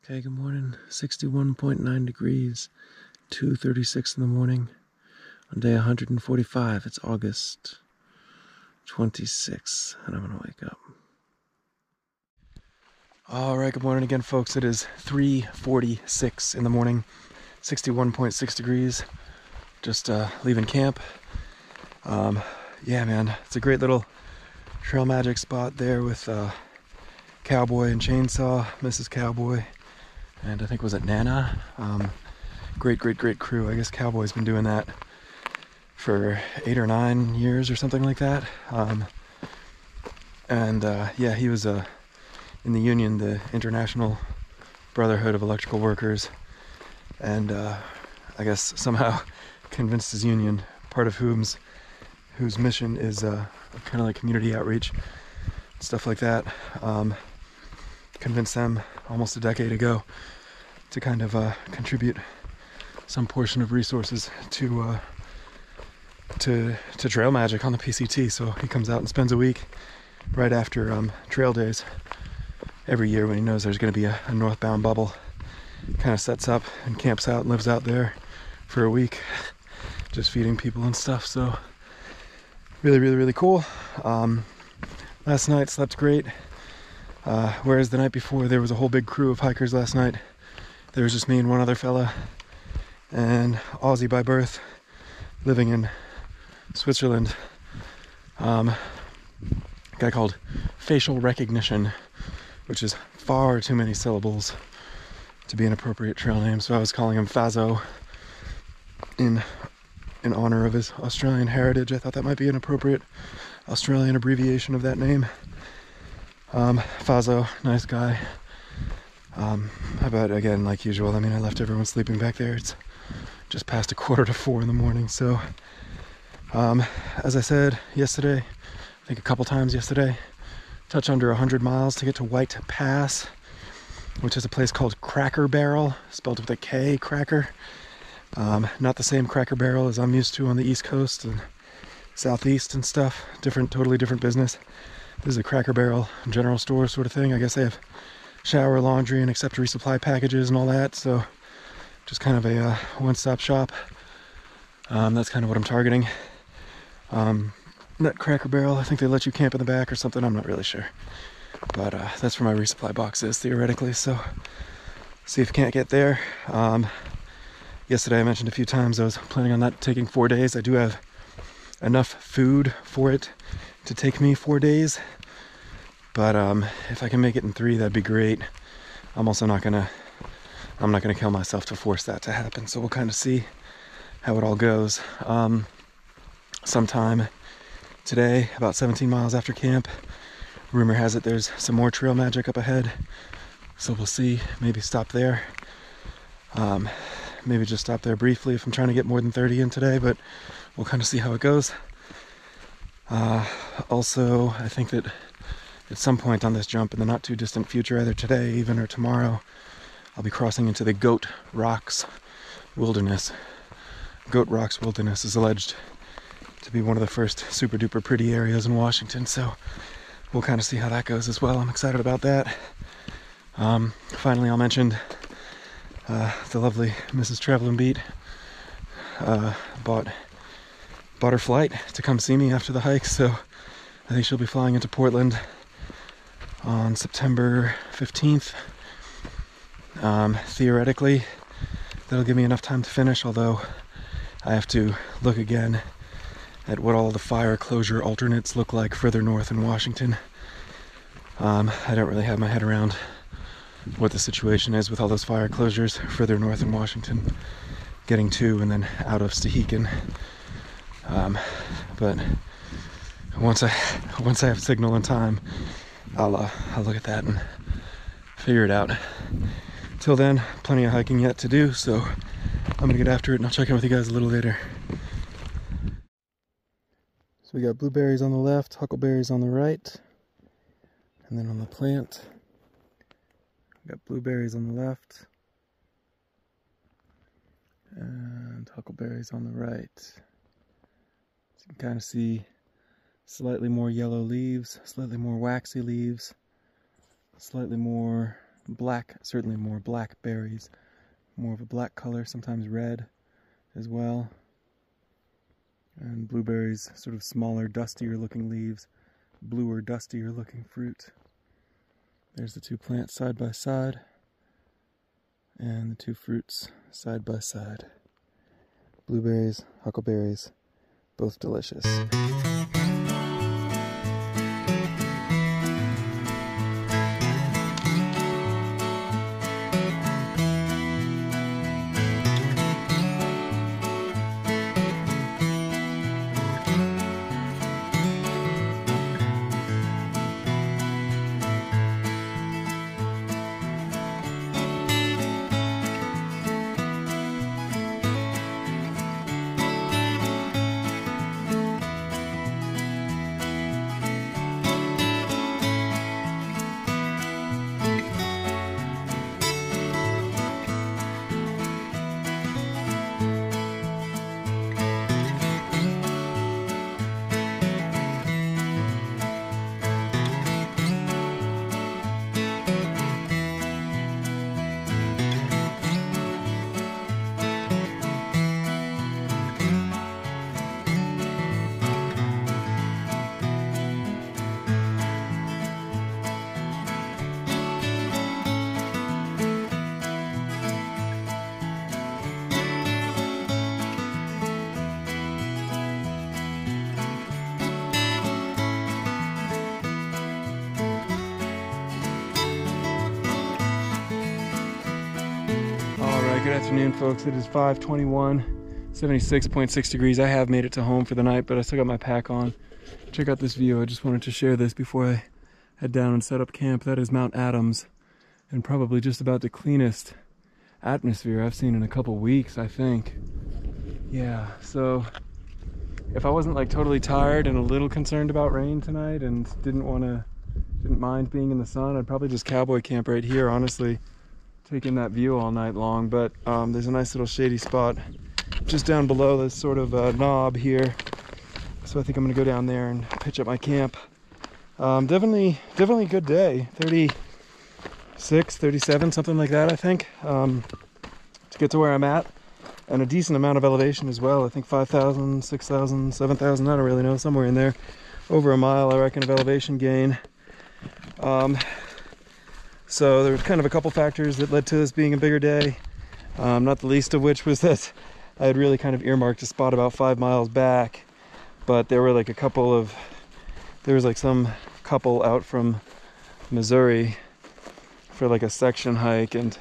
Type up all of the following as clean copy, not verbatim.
Okay, good morning. 61.9 degrees, 2:36 in the morning. On day 145, it's August 26th, and I'm gonna wake up. All right, good morning again, folks. It is 3:46 in the morning, 61.6 degrees. Just leaving camp. Yeah, man, it's a great little trail magic spot there with Cowboy and Chainsaw, Mrs. Cowboy, and I think was it Nana? Great crew. I guess Cowboy's been doing that for 8 or 9 years or something like that. Yeah, he was in the union, the International Brotherhood of Electrical Workers, and I guess somehow convinced his union, part of whose mission is kind of like community outreach, stuff like that, convinced them almost a decade ago to kind of contribute some portion of resources to trail magic on the PCT. So he comes out and spends a week right after trail days every year when he knows there's going to be a northbound bubble. Kind of sets up and camps out and lives out there for a week, just feeding people and stuff. So really cool. Last night slept great, whereas the night before there was a whole big crew of hikers. Last night there was just me and one other fella, and Aussie by birth, living in Switzerland, a guy called Facial Recognition, which is far too many syllables to be an appropriate trail name, so I was calling him Fazo in honor of his Australian heritage. I thought that might be an appropriate Australian abbreviation of that name. Fazo, nice guy. But again, like usual, I mean, I left everyone sleeping back there. It's just past 3:45 in the morning. So, as I said yesterday, I think a couple times yesterday, touch under 100 miles to get to White Pass, which is a place called Cracker Barrel, spelled with a K, Cracker. Not the same Cracker Barrel as I'm used to on the East Coast and Southeast and stuff. Totally different business. This is a Cracker Barrel general store sort of thing. I guess they have shower, laundry, and accept resupply packages and all that. So just kind of a one-stop shop. That's kind of what I'm targeting. That Cracker Barrel, I think they let you camp in the back or something. I'm not really sure. But that's where my resupply box is, theoretically. So see if you can't get there. Yesterday I mentioned a few times I was planning on that taking 4 days. I do have enough food for it to take me 4 days. But if I can make it in 3, that'd be great. I'm not gonna kill myself to force that to happen. So we'll kind of see how it all goes. Sometime today, about 17 miles after camp, rumor has it there's some more trail magic up ahead. So we'll see. Maybe stop there. Maybe just stop there briefly if I'm trying to get more than 30 in today. But we'll kind of see how it goes. Also, I think that at some point on this jump in the not too distant future, either today even or tomorrow, I'll be crossing into the Goat Rocks Wilderness. Goat Rocks Wilderness is alleged to be one of the first super duper pretty areas in Washington, so we'll kind of see how that goes as well. I'm excited about that. Finally, I'll mention the lovely Mrs. Travelin' Beat bought her flight to come see me after the hike, so I think she'll be flying into Portland on September 15th. Theoretically, that'll give me enough time to finish, although I have to look again at what all the fire closure alternates look like further north in Washington. I don't really have my head around what the situation is with all those fire closures further north in Washington, getting to and then out of Stehekin. But once I have signal and time, I'll look at that and figure it out. Till then, plenty of hiking yet to do, so I'm gonna get after it and I'll check in with you guys a little later. So we got blueberries on the left, huckleberries on the right, and then on the plant, we got blueberries on the left and huckleberries on the right. So you can kind of see slightly more yellow leaves, slightly more waxy leaves, slightly more black, certainly more blackberries, more of a black color, sometimes red as well. And blueberries, sort of smaller, dustier looking leaves, bluer, dustier looking fruit. There's the two plants side by side, and the two fruits side by side. Blueberries, huckleberries, both delicious. Good afternoon, folks. It is 5:21, 76.6 degrees. I have made it to home for the night, but I still got my pack on. Check out this view. I just wanted to share this before I head down and set up camp. That is Mount Adams, and probably just about the cleanest atmosphere I've seen in a couple weeks, I think. Yeah, so if I wasn't like totally tired and a little concerned about rain tonight and didn't mind being in the sun, I'd probably just cowboy camp right here, honestly. Taking that view all night long, but there's a nice little shady spot just down below this sort of knob here, so I think I'm gonna go down there and pitch up my camp. Definitely a good day. 36, 37, something like that, I think, to get to where I'm at, and a decent amount of elevation as well. I think 5,000, 6,000, 7,000, I don't really know, somewhere in there, over a mile I reckon of elevation gain. So there was kind of a couple factors that led to this being a bigger day, not the least of which was that I had really kind of earmarked a spot about 5 miles back, but there were like some couple out from Missouri for like a section hike, and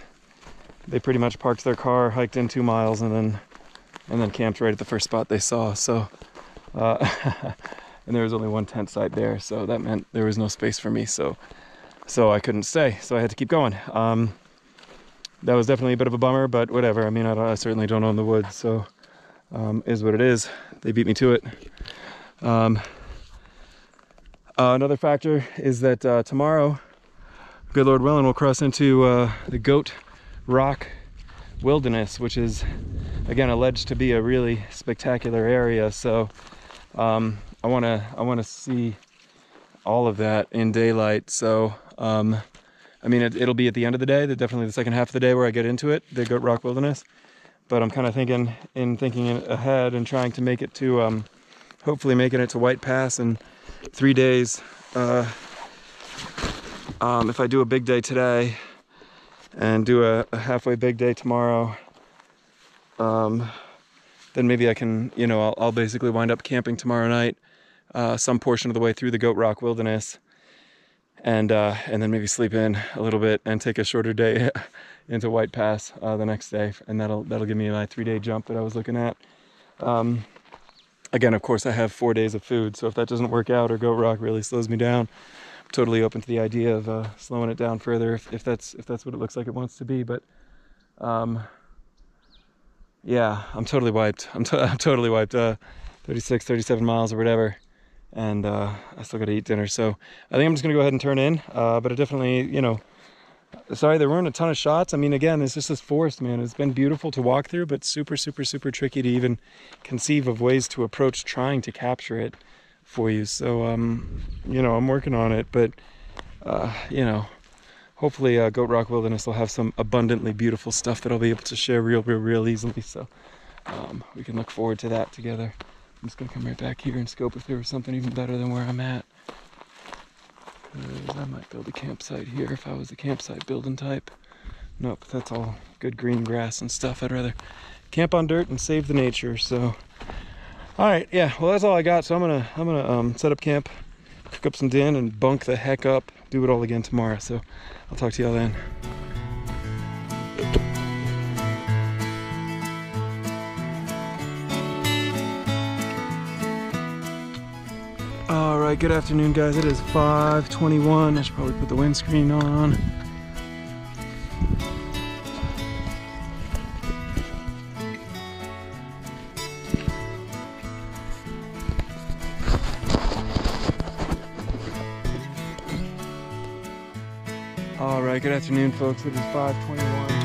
they pretty much parked their car, hiked in 2 miles, and then camped right at the first spot they saw. So and there was only one tent site there, so that meant there was no space for me, so I couldn't stay, so I had to keep going. That was definitely a bit of a bummer, but whatever. I mean, I certainly don't own the woods, so is what it is. They beat me to it. Another factor is that tomorrow, good Lord willing, we'll cross into the Goat Rock Wilderness, which is, again, alleged to be a really spectacular area. So I want to see all of that in daylight. So I mean, it'll be at the end of the day, definitely the second half of the day where I get into it, the Goat Rock Wilderness. But I'm kind of thinking ahead and trying to make it to, hopefully making it to White Pass in 3 days. If I do a big day today and do a halfway big day tomorrow, then maybe I can, you know, I'll basically wind up camping tomorrow night, some portion of the way through the Goat Rock Wilderness, and then maybe sleep in a little bit and take a shorter day into White Pass the next day, and that'll give me my 3-day jump that I was looking at. Again, of course, I have 4 days of food, so if that doesn't work out or Goat Rock really slows me down, I'm totally open to the idea of slowing it down further if that's what it looks like it wants to be. But yeah, I'm totally wiped. I'm totally wiped. 36, 37 miles or whatever. And I still got to eat dinner, so I think I'm just gonna go ahead and turn in. But it definitely, you know, sorry there weren't a ton of shots. I mean, again, it's just this forest, man. It's been beautiful to walk through, but super, super, super tricky to even conceive of ways to approach trying to capture it for you. So, you know, I'm working on it, but you know, hopefully Goat Rock Wilderness will have some abundantly beautiful stuff that I'll be able to share real easily. So we can look forward to that together. I'm just gonna come right back here and scope if there was something even better than where I'm at. I might build a campsite here if I was the campsite building type. Nope, that's all good green grass and stuff. I'd rather camp on dirt and save the nature. So, all right, yeah. Well, that's all I got. So I'm gonna set up camp, cook up some din, and bunk the heck up. Do it all again tomorrow. So I'll talk to y'all then. All right, good afternoon, guys. It is 5:21. I should probably put the windscreen on. All right, good afternoon, folks. It is 5:21.